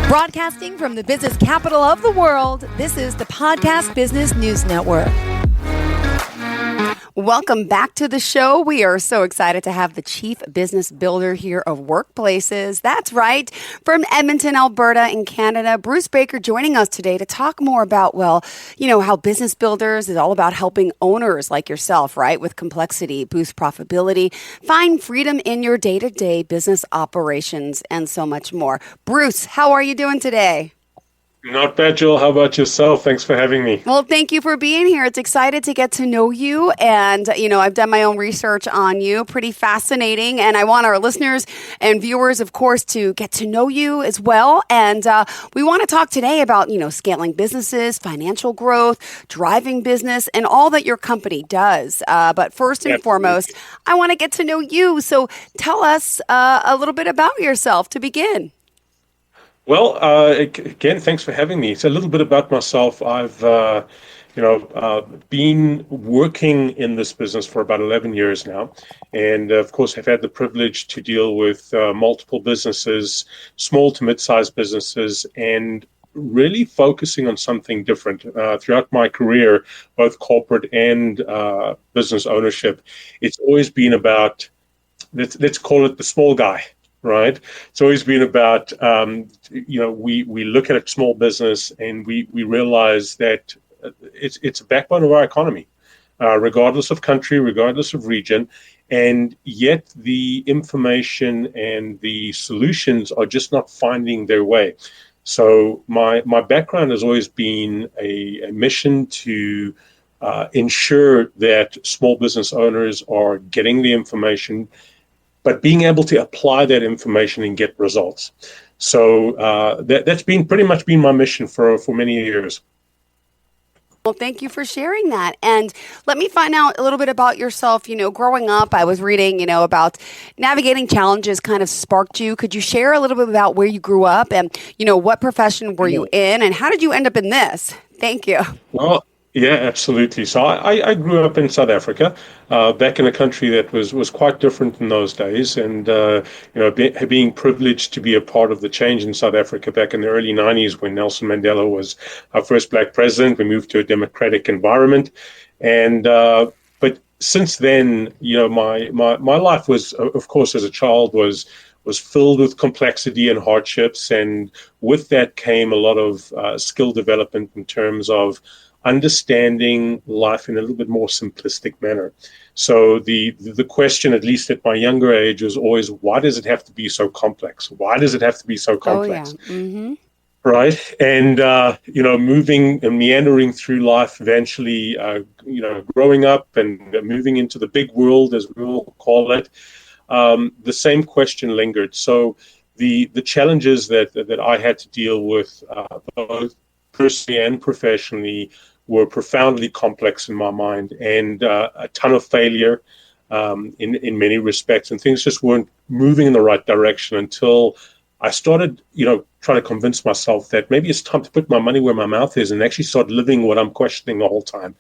Broadcasting from the business capital of the world, this is the Podcast Business News Network. Welcome back to the show. We are so excited to have the Chief Business Builder here of Workplaces. That's right. From Edmonton, Alberta in Canada, Bruce Baker joining us today to talk more about, how Business Builders is all about helping owners like yourself, right, with complexity, boost profitability, find freedom in your day-to-day business operations, and so much more. Bruce, how are you doing today? Not bad, Joel. How about yourself? Thanks for having me. Well, thank you for being here. It's excited to get to know you. And, I've done my own research on you. Pretty fascinating. And I want our listeners and viewers, of course, to get to know you as well. And we want to talk today about, scaling businesses, financial growth, driving business, and all that your company does. But first and foremost, I want to get to know you. So tell us a little bit about yourself to begin. Well, again, thanks for having me. It's a little bit about myself. I've, been working in this business for about 11 years now. And of course, I've had the privilege to deal with multiple businesses, small to mid-sized businesses, and really focusing on something different throughout my career, both corporate and business ownership. It's always been about, let's call it the small guy. Right. It's always been about, we look at a small business and we realize that it's a backbone of our economy, regardless of country, regardless of region. And yet the information and the solutions are just not finding their way. So my background has always been a mission to ensure that small business owners are getting the information, but being able to apply that information and get results. So that's pretty much been my mission for many years. Well, thank you for sharing that. And let me find out a little bit about yourself. Growing up, I was reading, about navigating challenges kind of sparked you. Could you share a little bit about where you grew up and, what profession were you in and how did you end up in this? Thank you. Well, yeah, absolutely. So I grew up in South Africa, back in a country that was quite different in those days. And, being privileged to be a part of the change in South Africa back in the early 90s when Nelson Mandela was our first black president. We moved to a democratic environment. And but since then, my life was, of course, as a child was filled with complexity and hardships. And with that came a lot of skill development in terms of understanding life in a little bit more simplistic manner. So the question, at least at my younger age, was always, why does it have to be so complex? Why does it have to be so complex? Oh, yeah. Mm-hmm. Right. And, moving and meandering through life, eventually, growing up and moving into the big world, as we will call it, the same question lingered. So the challenges that I had to deal with, both personally and professionally, were profoundly complex in my mind, and a ton of failure in many respects, and things just weren't moving in the right direction until I started, trying to convince myself that maybe it's time to put my money where my mouth is and actually start living what I'm questioning the whole time.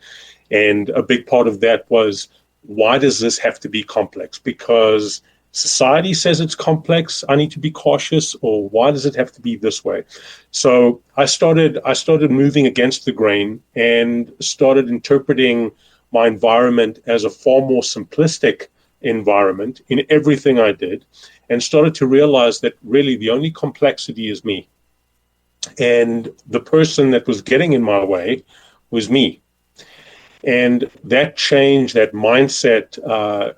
And a big part of that was, why does this have to be complex? Because society says it's complex, I need to be cautious, or why does it have to be this way? So I started moving against the grain and started interpreting my environment as a far more simplistic environment in everything I did, and started to realize that really the only complexity is me. And the person that was getting in my way was me. And that change, that mindset,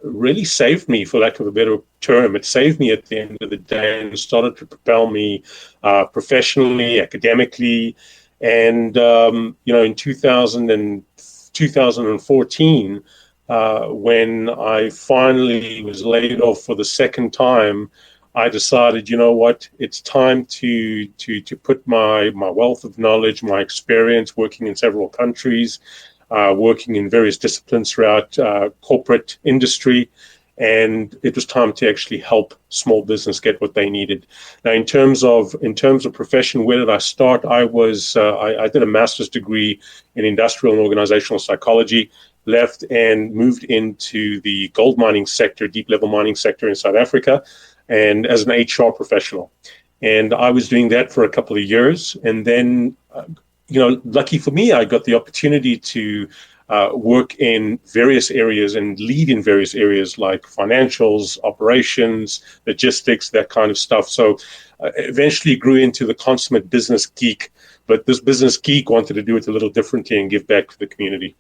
really saved me, for lack of a better term. It saved me at the end of the day and started to propel me professionally, academically. And, in 2014, when I finally was laid off for the second time, I decided, it's time to put my wealth of knowledge, my experience working in several countries, working in various disciplines throughout corporate industry, and it was time to actually help small business get what they needed. Now, in terms of profession, where did I start? I did a master's degree in industrial and organizational psychology. left and moved into the gold mining sector, deep level mining sector in South Africa, and as an HR professional. And I was doing that for a couple of years. And then, lucky for me, I got the opportunity to work in various areas and lead in various areas like financials, operations, logistics, that kind of stuff. So eventually grew into the consummate business geek. But this business geek wanted to do it a little differently and give back to the community.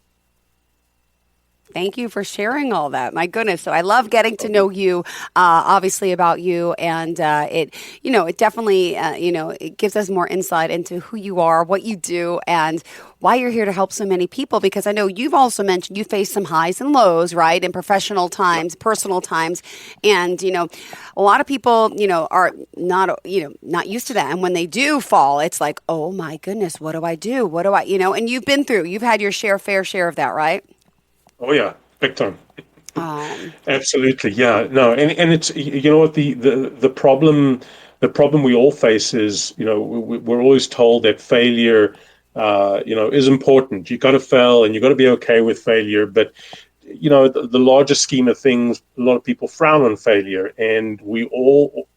Thank you for sharing all that. My goodness. So I love getting to know you, obviously about you. And it definitely, it gives us more insight into who you are, what you do, and why you're here to help so many people. Because I know you've also mentioned you face some highs and lows, right? In professional times, personal times. And, a lot of people, are not used to that. And when they do fall, it's like, oh my goodness, what do I do? What do I, and you've had your fair share of that, right? Oh yeah, big time. Absolutely, yeah. No, and it's what the problem we all face is we're always told that failure is important. You got to fail and you got to be okay with failure. But the larger scheme of things, a lot of people frown on failure, and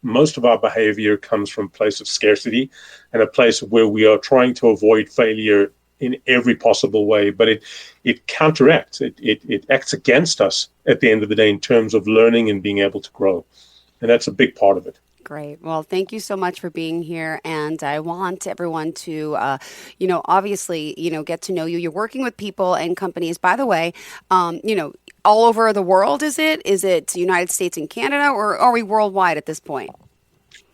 most of our behavior comes from a place of scarcity and a place where we are trying to avoid failure in every possible way, but it counteracts, it acts against us at the end of the day in terms of learning and being able to grow. And that's a big part of it. Great. Well, thank you so much for being here. And I want everyone to, obviously, get to know you. You're working with people and companies, by the way, all over the world, is it? Is it United States and Canada, or are we worldwide at this point?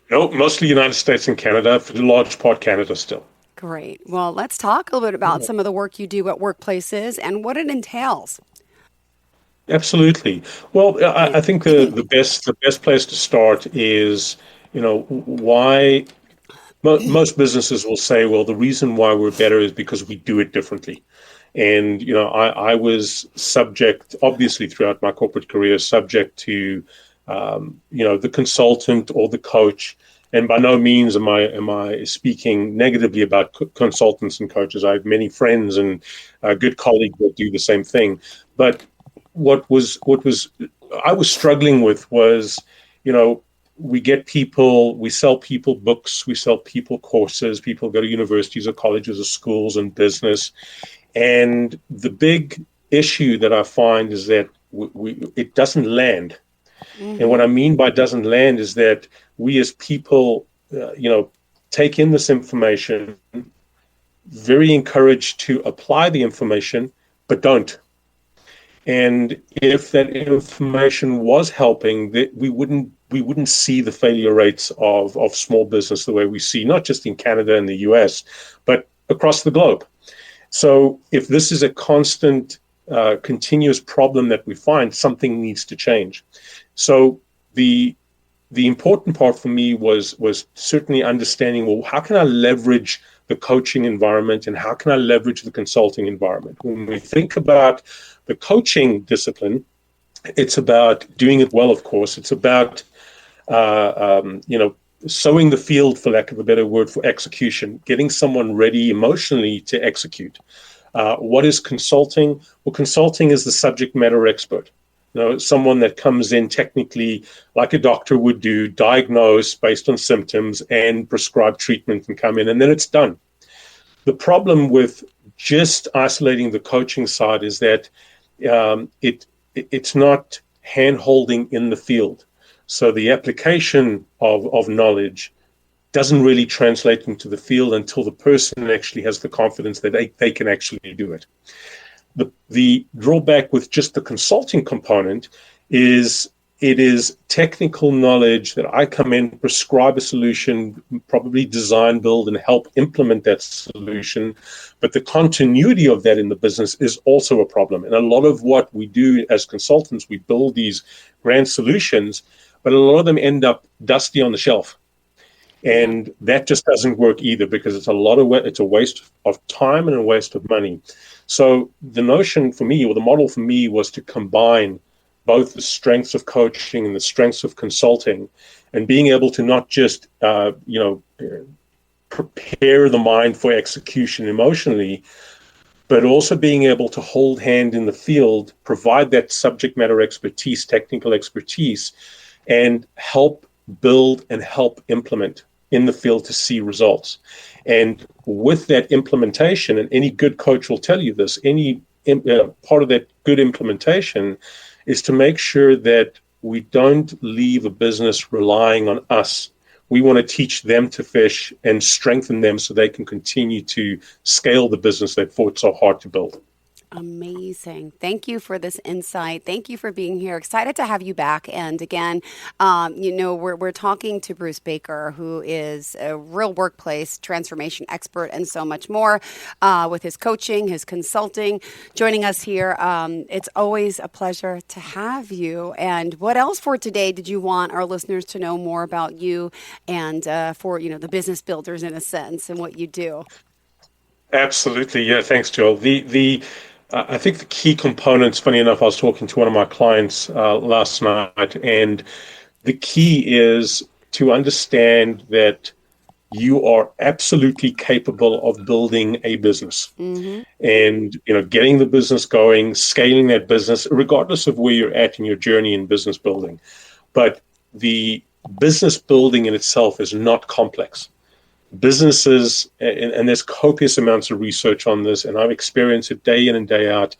No, mostly United States and Canada, for the large part Canada still. Great. Well, let's talk a little bit about some of the work you do at workplaces and what it entails. Absolutely. Well, I think the best place to start is, why most businesses will say, well, the reason why we're better is because we do it differently. And, I was subject, obviously, throughout my corporate career, subject to, the consultant or the coach. And by no means am I speaking negatively about consultants and coaches. I have many friends and good colleagues that do the same thing. But what I was struggling with was, we sell people books, we sell people courses, people go to universities or colleges or schools and business. And the big issue that I find is that it doesn't land. Mm-hmm. And what I mean by doesn't land is that we as people, take in this information, very encouraged to apply the information, but don't. And if that information was helping, that we wouldn't see the failure rates of small business the way we see, not just in Canada and the US, but across the globe. So if this is a constant, continuous problem that we find, something needs to change. So the important part for me was certainly understanding, well, how can I leverage the coaching environment and how can I leverage the consulting environment? When we think about the coaching discipline, it's about doing it well, of course. It's about, sowing the field, for lack of a better word, for execution, getting someone ready emotionally to execute. What is consulting? Well, consulting is the subject matter expert. Someone that comes in technically like a doctor would do, diagnose based on symptoms and prescribe treatment and come in, and then it's done. The problem with just isolating the coaching side is that it's not hand-holding in the field. So the application of knowledge doesn't really translate into the field until the person actually has the confidence that they can actually do it. The drawback with just the consulting component is it is technical knowledge that I come in, prescribe a solution, probably design, build, and help implement that solution. But the continuity of that in the business is also a problem. And a lot of what we do as consultants, we build these grand solutions, but a lot of them end up dusty on the shelf. And that just doesn't work either, because it's a waste of time and a waste of money. So the notion for me, or the model for me, was to combine both the strengths of coaching and the strengths of consulting, and being able to not just, prepare the mind for execution emotionally, but also being able to hold hand in the field, provide that subject matter expertise, technical expertise, and help build and help implement in the field to see results. And with that implementation, and any good coach will tell you this, any part of that good implementation is to make sure that we don't leave a business relying on us. We want to teach them to fish and strengthen them so they can continue to scale the business they fought so hard to build. Amazing. Thank you for this insight. Thank you for being here. Excited to have you back. And again, we're talking to Bruce Baker, who is a real workplace transformation expert and so much more with his coaching, his consulting, joining us here. It's always a pleasure to have you. And what else for today did you want our listeners to know more about you and for, the business builders in a sense and what you do? Absolutely. Yeah. Thanks, Joel. I think the key components, funny enough, I was talking to one of my clients last night, and the key is to understand that you are absolutely capable of building a business and, getting the business going, scaling that business, regardless of where you're at in your journey in business building. But the business building in itself is not complex. Businesses, and there's copious amounts of research on this, and I've experienced it day in and day out.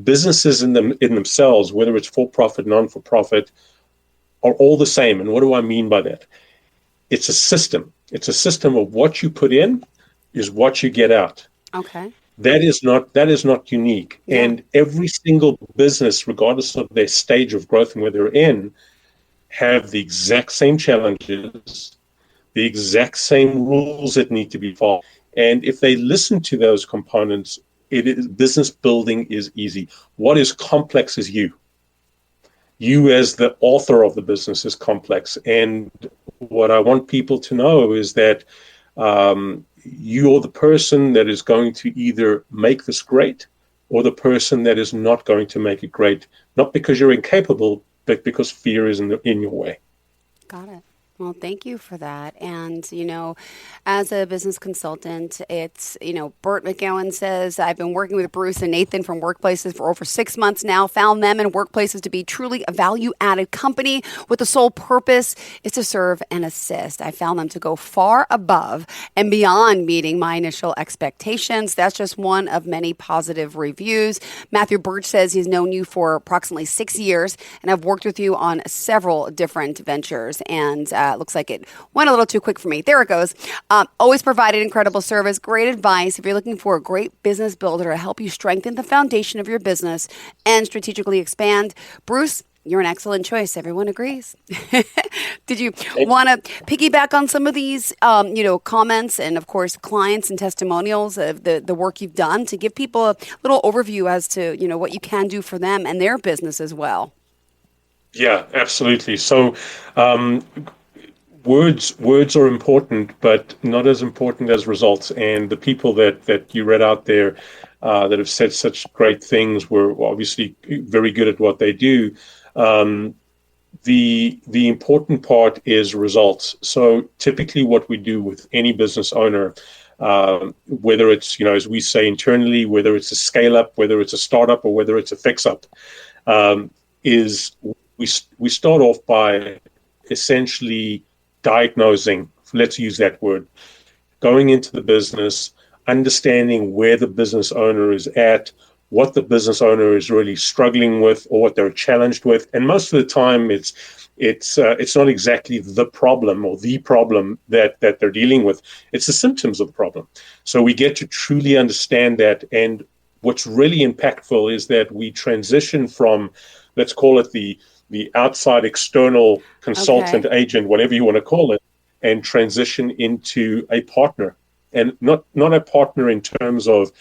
Businesses in themselves, whether it's for-profit, non-for-profit, are all the same. And what do I mean by that? It's a system. It's a system of what you put in is what you get out. Okay. That is not unique. Yeah. And every single business, regardless of their stage of growth and where they're in, have the exact same challenges, the exact same rules that need to be followed. And if they listen to those components, business building is easy. What is complex is you. You as the author of the business is complex. And what I want people to know is that you're the person that is going to either make this great or the person that is not going to make it great, not because you're incapable, but because fear is in your way. Got it. Well, thank you for that. And, as a business consultant, it's, Bert McGowan says, I've been working with Bruce and Nathan from Workplaces for over 6 months now, found them and Workplaces to be truly a value-added company with the sole purpose is to serve and assist. I found them to go far above and beyond meeting my initial expectations. That's just one of many positive reviews. Matthew Birch says he's known you for approximately 6 years, and I've worked with you on several different ventures, and looks like it went a little too quick for me. There it goes. Always provided incredible service, great advice. If you're looking for a great business builder to help you strengthen the foundation of your business and strategically expand, Bruce, you're an excellent choice. Everyone agrees. Did you want to piggyback on some of these, comments and, of course, clients and testimonials of the work you've done to give people a little overview as to, what you can do for them and their business as well? Yeah, absolutely. So, words are important, but not as important as results. And the people that you read out there that have said such great things were obviously very good at what they do. The important part is results. So typically what we do with any business owner, whether it's, as we say internally, whether it's a scale up, whether it's a startup, or whether it's a fix up, is we start off by essentially diagnosing, let's use that word, going into the business, understanding where the business owner is at, what the business owner is really struggling with or what they're challenged with. And most of the time it's not exactly the problem or the problem that they're dealing with. It's the symptoms of the problem. So we get to truly understand that. And what's really impactful is that we transition from, let's call it the outside external consultant, agent, whatever you want to call it, and transition into a partner. And not a partner in terms of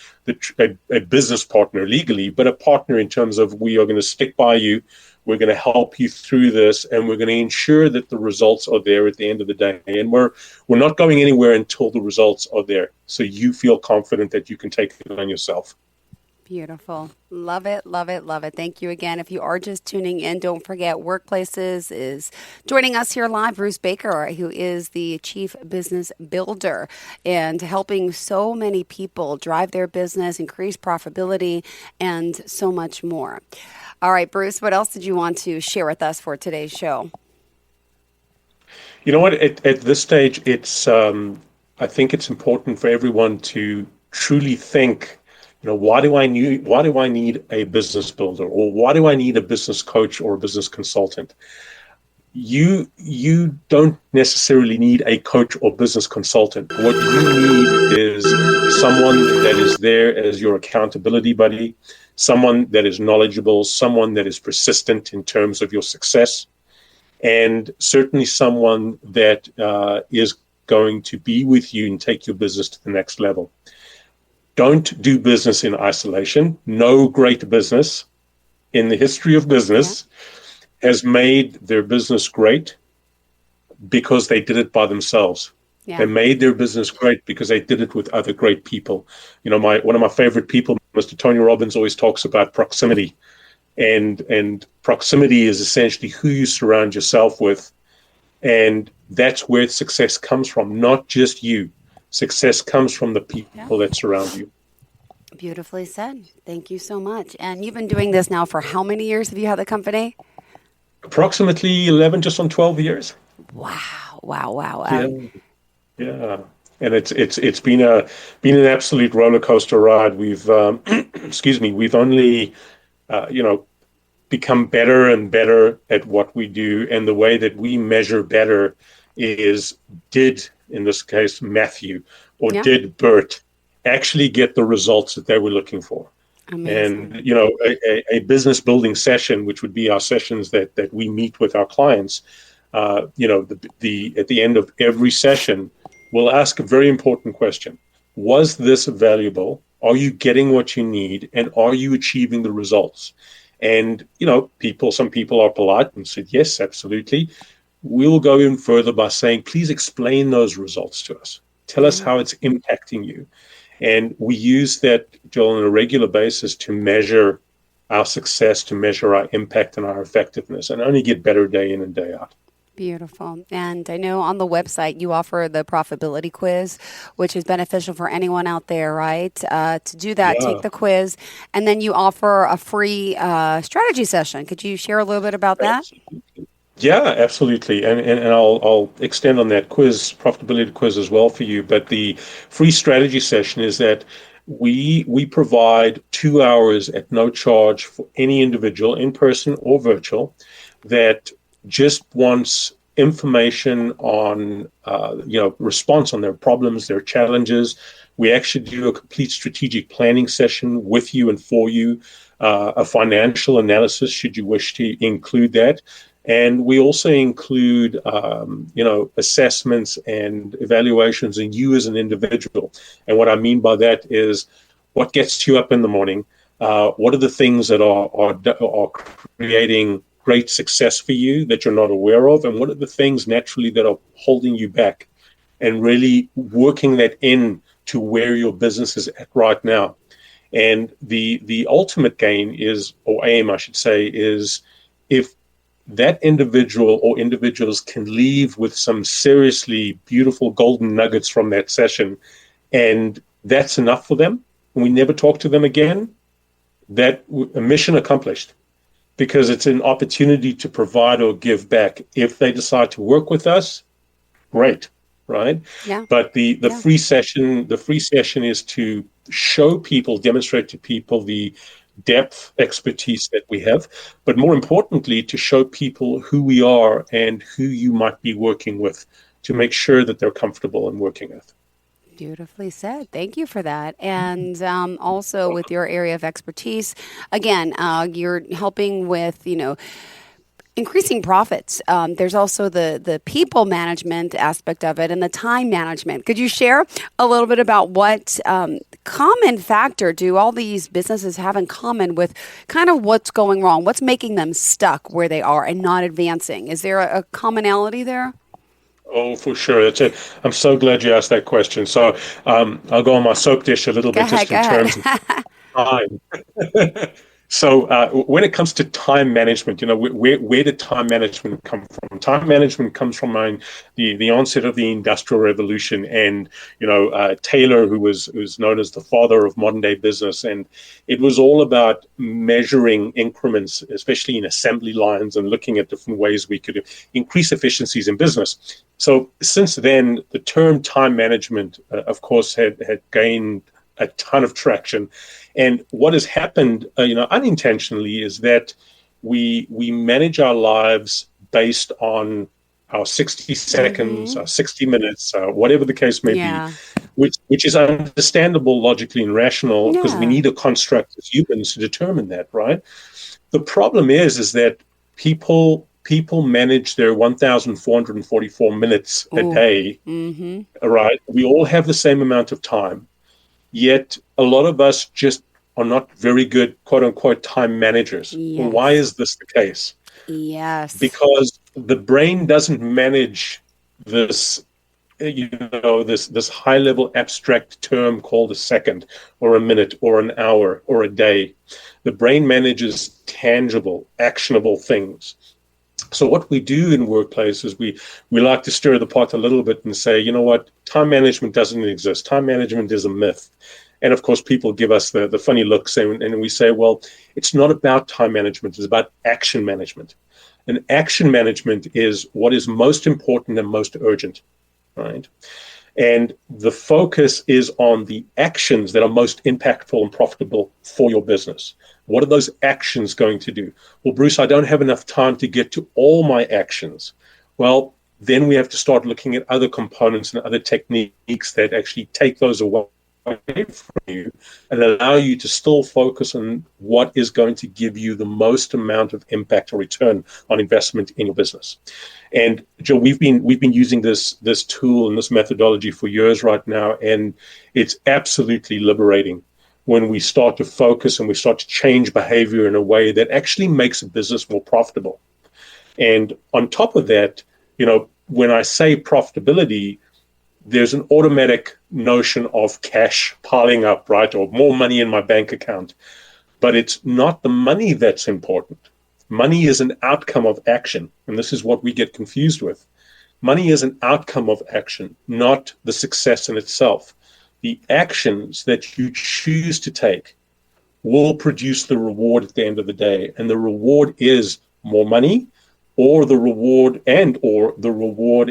a business partner legally, but a partner in terms of we are going to stick by you, we're going to help you through this, and we're going to ensure that the results are there at the end of the day. And we're not going anywhere until the results are there, so you feel confident that you can take it on yourself. Beautiful. Love it, love it, love it. Thank you again. If you are just tuning in, don't forget Workplaces is joining us here live. Bruce Baker, who is the Chief Business Builder and helping so many people drive their business, increase profitability, and so much more. All right, Bruce, what else did you want to share with us for today's show? You know what? At this stage, I think it's important for everyone to truly think, why do I need a business builder, or why do I need a business coach or a business consultant? You don't necessarily need a coach or business consultant. What you need is someone that is there as your accountability buddy, someone that is knowledgeable, someone that is persistent in terms of your success, and certainly someone that is going to be with you and take your business to the next level. Don't do business in isolation. No great business in the history of business has made their business great because they did it by themselves. Yeah. They made their business great because they did it with other great people. One of my favorite people, Mr. Tony Robbins, always talks about proximity. And proximity is essentially who you surround yourself with. And that's where success comes from, not just you. Success comes from the people that surround you. Beautifully said. Thank you so much. And you've been doing this now for how many years have you had the company? Approximately 11, just on 12 years. Wow. Yeah. And it's been an absolute roller coaster ride. We've we've only become better and better at what we do, and the way that we measure better is, did, in this case, Matthew or did Bert actually get the results that they were looking for? Amazing. And a business building session, which would be our sessions that we meet with our clients, at the end of every session, we'll ask a very important question: was this valuable? Are you getting what you need? And are you achieving the results? And, some people are polite and said, yes, absolutely. We'll go in further by saying, please explain those results to us. Tell us how it's impacting you. And we use that, Joel, on a regular basis to measure our success, to measure our impact and our effectiveness, and only get better day in and day out. Beautiful. And I know on the website you offer the profitability quiz, which is beneficial for anyone out there, right? To do that, take the quiz, and then you offer a free strategy session. Could you share a little bit about that? Yeah, absolutely. And I'll extend on that profitability quiz as well for you. But the free strategy session is that we provide 2 hours at no charge for any individual, in person or virtual, that just wants information on, response on their problems, their challenges. We actually do a complete strategic planning session with you and for you, a financial analysis, should you wish to include that. And we also include, assessments and evaluations in you as an individual. And what I mean by that is, what gets you up in the morning? What are the things that are creating great success for you that you're not aware of? And what are the things naturally that are holding you back? And really working that in to where your business is at right now. And the ultimate gain is, or aim, I should say, is if that individual or individuals can leave with some seriously beautiful golden nuggets from that session, and that's enough for them, and we never talk to them again, that a mission accomplished, because it's an opportunity to provide or give back. If they decide to work with us, great, right? Yeah. But the free session is to show people, demonstrate to people the depth expertise that we have, but more importantly, to show people who we are and who you might be working with, to make sure that they're comfortable in working with. Beautifully said. Thank you for that. And also with your area of expertise, again, you're helping with, increasing profits. There's also the people management aspect of it and the time management. Could you share a little bit about what common factor do all these businesses have in common with kind of what's going wrong? What's making them stuck where they are and not advancing? Is there a commonality there? Oh, for sure. I'm so glad you asked that question. So I'll go on my soap dish a little bit, just in terms of time. So when it comes to time management, where did time management come from? Time management comes from the onset of the Industrial Revolution, and Taylor, who's known as the father of modern day business, and it was all about measuring increments, especially in assembly lines, and looking at different ways we could increase efficiencies in business. So since then, the term time management, of course, had gained a ton of traction. And what has happened, unintentionally, is that we manage our lives based on our 60 seconds, our 60 minutes, whatever the case may be, which is understandable logically and rational, because we need a construct as humans to determine that, right? The problem is that people manage their 1,444 minutes a day, right? We all have the same amount of time. Yet a lot of us just are not very good, quote unquote, time managers. Yes. Why is this the case? Yes. Because the brain doesn't manage this, this high level abstract term called a second or a minute or an hour or a day. The brain manages tangible, actionable things. So what we do in workplaces, we like to stir the pot a little bit and say, you know what, time management doesn't exist. Time management is a myth. And of course, people give us the funny looks, and we say, well, it's not about time management. It's about action management. And action management is what is most important and most urgent, right? And the focus is on the actions that are most impactful and profitable for your business. What are those actions going to do? Well, Bruce, I don't have enough time to get to all my actions. Well, then we have to start looking at other components and other techniques that actually take those away from you and allow you to still focus on what is going to give you the most amount of impact or return on investment in your business. And Joe, we've been using this tool and this methodology for years right now, and it's absolutely liberating when we start to focus and we start to change behavior in a way that actually makes a business more profitable. And on top of that, when I say profitability, there's an automatic notion of cash piling up, right? Or more money in my bank account. But it's not the money that's important. Money is an outcome of action. And this is what we get confused with. Money is an outcome of action, not the success in itself. The actions that you choose to take will produce the reward at the end of the day. And the reward is more money, or the reward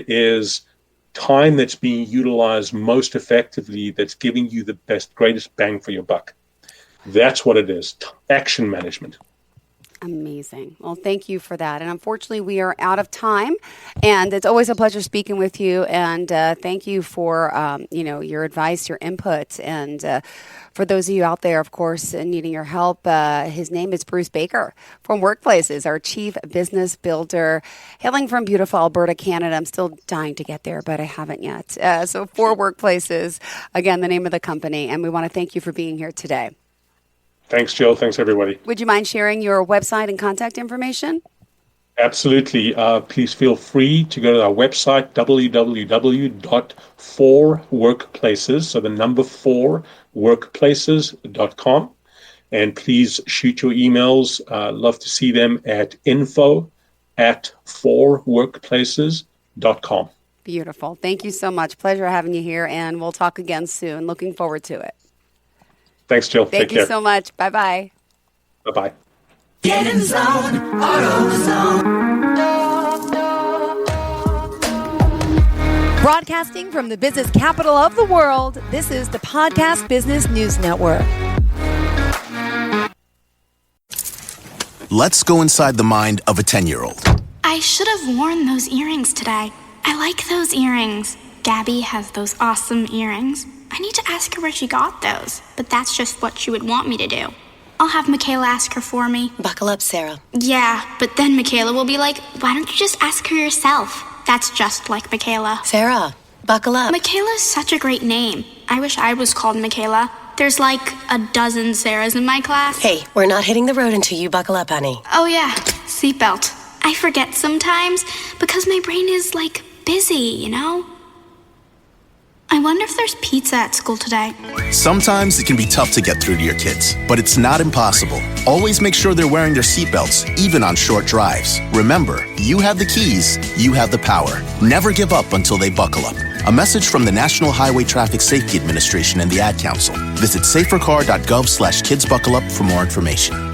is time that's being utilized most effectively, that's giving you the greatest bang for your buck. That's what it is. Action management. Amazing. Well, thank you for that. And unfortunately, we are out of time. And it's always a pleasure speaking with you. And thank you for your advice, your input, and for those of you out there, of course, needing your help. His name is Bruce Baker from Workplaces, our Chief Business Builder, hailing from beautiful Alberta, Canada. I'm still dying to get there, but I haven't yet. So for Workplaces, again, the name of the company. And we want to thank you for being here today. Thanks, Jill. Thanks, everybody. Would you mind sharing your website and contact information? Absolutely. Please feel free to go to our website, www.4workplaces, so the number 4workplaces.com. And please shoot your emails. Love to see them at info@4workplaces.com. Beautiful. Thank you so much. Pleasure having you here, and we'll talk again soon. Looking forward to it. Thanks, Jill. Thank you so much. Bye-bye. Bye-bye. Get in the zone, AutoZone. Broadcasting from the business capital of the world, this is the Podcast Business News Network. Let's go inside the mind of a 10-year-old. I should have worn those earrings today. I like those earrings. Gabby has those awesome earrings. I need to ask her where she got those, but that's just what she would want me to do. I'll have Michaela ask her for me. Buckle up, Sarah. Yeah, but then Michaela will be like, why don't you just ask her yourself? That's just like Michaela. Sarah, buckle up. Michaela's such a great name. I wish I was called Michaela. There's like a dozen Sarahs in my class. Hey, we're not hitting the road until you buckle up, honey. Oh yeah, seatbelt. I forget sometimes because my brain is like busy, I wonder if there's pizza at school today. Sometimes it can be tough to get through to your kids, but it's not impossible. Always make sure they're wearing their seatbelts, even on short drives. Remember, you have the keys, you have the power. Never give up until they buckle up. A message from the National Highway Traffic Safety Administration and the Ad Council. Visit safercar.gov/kidsbuckleup for more information.